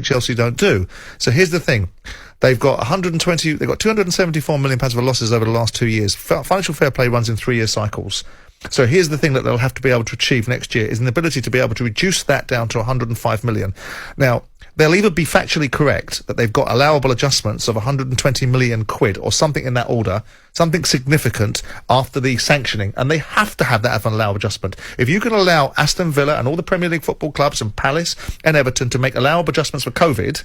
Chelsea don't do. So here's the thing. They've got 120, they've got £274 million of losses over the last 2 years. Financial fair play runs in 3-year cycles. So here's the thing that they'll have to be able to achieve next year is an ability to be able to reduce that down to 105 million. Now, they'll either be factually correct that they've got allowable adjustments of 120 million quid or something in that order, something significant after the sanctioning, and they have to have that as an allowable adjustment. If you can allow Aston Villa and all the Premier League football clubs and Palace and Everton to make allowable adjustments for COVID,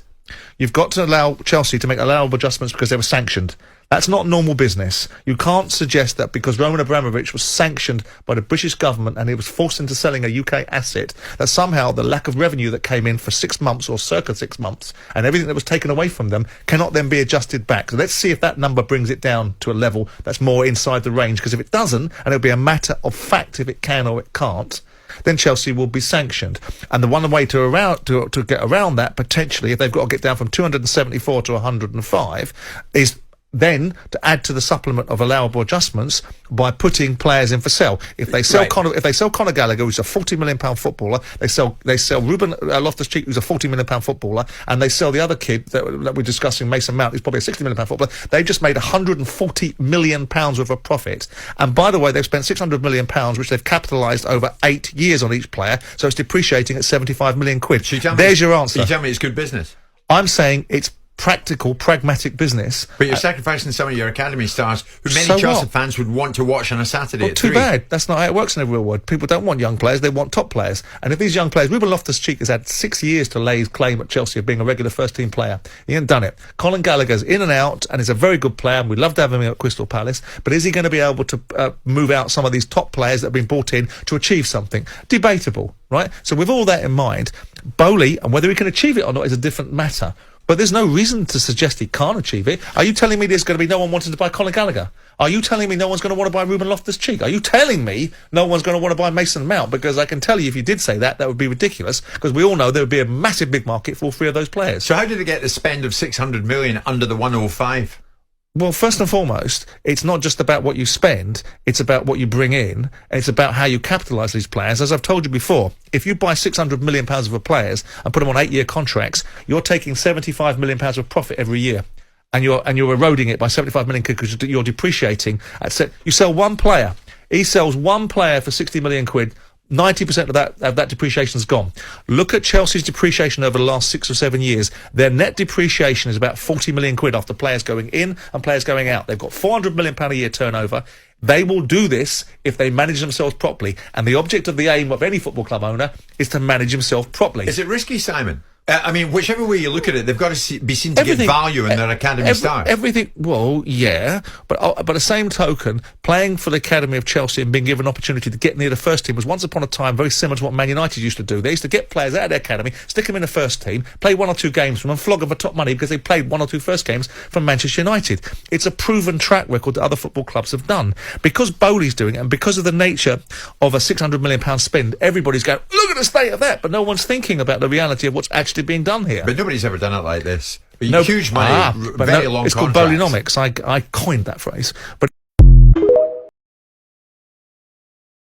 you've got to allow Chelsea to make allowable adjustments because they were sanctioned. That's not normal business. You can't suggest that because Roman Abramovich was sanctioned by the British government and he was forced into selling a UK asset, that somehow the lack of revenue that came in for 6 months or circa 6 months and everything that was taken away from them cannot then be adjusted back. So let's see if that number brings it down to a level that's more inside the range, because if it doesn't, and it'll be a matter of fact if it can or it can't, then Chelsea will be sanctioned. And the one way to get around that, potentially, if they've got to get down from 274 to 105, is then to add to the supplement of allowable adjustments by putting players in for sale. If they sell Conor Gallagher, who's a £40 million footballer, they sell Ruben Loftus-Cheek, who's a £40 million footballer, and they sell the other kid that we're discussing, Mason Mount, who's probably a £60 million footballer. They've just made £140 million worth of profit. And by the way, they've spent £600 million, which they've capitalised over 8 years on each player, so it's depreciating at 75 million quid. There's your answer. You tell me it's good business. I'm saying it's practical, pragmatic business. But you're sacrificing some of your academy stars who many Chelsea fans would want to watch on a Saturday at 3. Too bad. That's not how it works in the real world. People don't want young players, they want top players. And if these young players, Ruben Loftus-Cheek has had 6 years to lay his claim at Chelsea of being a regular first-team player. He hasn't done it. Colin Gallagher's in and out, and he's a very good player, and we'd love to have him at Crystal Palace, but is he going to be able to move out some of these top players that have been brought in to achieve something? Debatable, right? So with all that in mind, Bowley, and whether he can achieve it or not is a different matter. But there's no reason to suggest he can't achieve it. Are you telling me there's going to be no one wanting to buy Colin Gallagher? Are you telling me no one's going to want to buy Ruben Loftus-Cheek? Are you telling me no one's going to want to buy Mason Mount? Because I can tell you if you did say that, that would be ridiculous, because we all know there would be a massive big market for all 3 of those players. So how did they get the spend of 600 million under the 105? Well, first and foremost, it's not just about what you spend, it's about what you bring in, and it's about how you capitalise these players. As I've told you before, if you buy £600 million worth of players and put them on 8-year contracts, you're taking £75 million of profit every year. And you're eroding it by 75 million because you're depreciating. You sell one player. He sells one player for 60 million quid. 90% of that depreciation's gone. Look at Chelsea's depreciation over the last 6 or 7 years. Their net depreciation is about 40 million quid after players going in and players going out. They've got £400 million a year turnover. They will do this if they manage themselves properly. And the object of the aim of any football club owner is to manage himself properly. Is it risky, Simon? I mean, whichever way you look at it, they've got to be seen to get value in their academy stars. Everything, well, yeah, but by the same token, playing for the academy of Chelsea and being given an opportunity to get near the first team was once upon a time very similar to what Man United used to do. They used to get players out of their academy, stick them in the first team, play 1 or 2 games from them, flog them for top money because they played 1 or 2 first games from Manchester United. It's a proven track record that other football clubs have done. Because Bowley's doing it, and because of the nature of a £600 million spend, everybody's going, look at the state of that, but no one's thinking about the reality of what's actually being done here. But nobody's ever done it like this. Huge money, very long contracts. It's called Bowleynomics. I coined that phrase. But